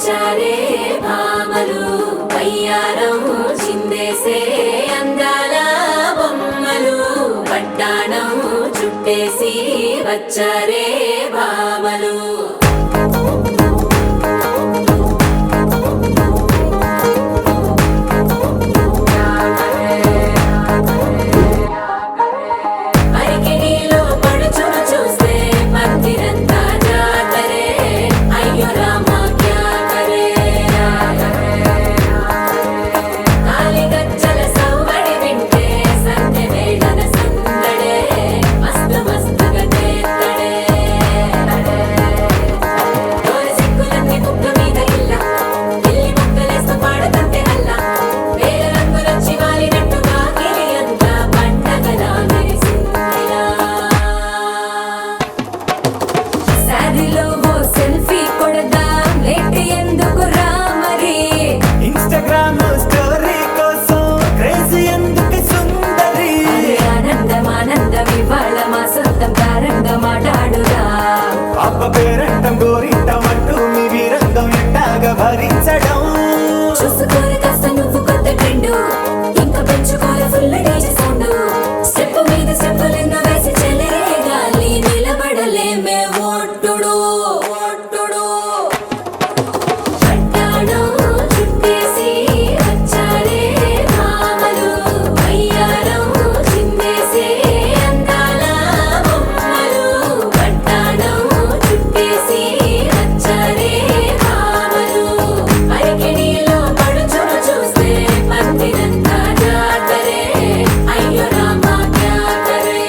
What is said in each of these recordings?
వచ్చారే భామలు వయ్యారం చిందేసే అందాల బొమ్మలు పట్టాణం చుట్టేసి వచ్చారే భామలు పేరంటం గోరింటమంటూ మీ వీరంగం ఎట్టాగా భరించడం చూసుకోరు కాస్త నువ్వు కొత్త ట్రెండ్ ఇంకా పెంచుకోరు ఫుల్ డీజే సౌండ్ స్టెప్ మీద స్టెప్పులెన్నో వేసి చెలే గాలి నిలబడలేమే ఓట్టుడు ఓట్టుడు పట్టాణం చుట్టేసి వచ్చారే భామలు వయ్యారం చిందేసే అందాల బొమ్మలు పట్టాణం చుట్టేసి వచ్చారే భామలు అరికెడిలో పడుచును చూస్తే పందిరంతా జాతరే అయ్యో రామా క్యా కరే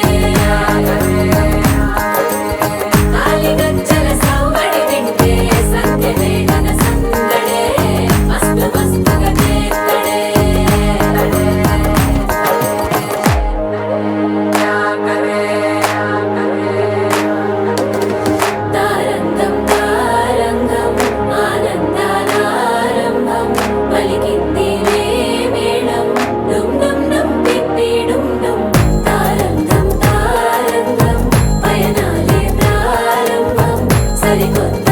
కాలిగజ్జల సవ్వడి వింటే సంధ్యవేళన సందడే మస్తు మస్తుగా చేస్తడే తారంగం తారంగం ఆనందానారంభం పలికింది మేళం డుమ్ డుమ్ డుమ్ తిప్పి డుమ్ డుమ్ తారంగం తారంగం పయనాలే ప్రారంభం సరికొత్త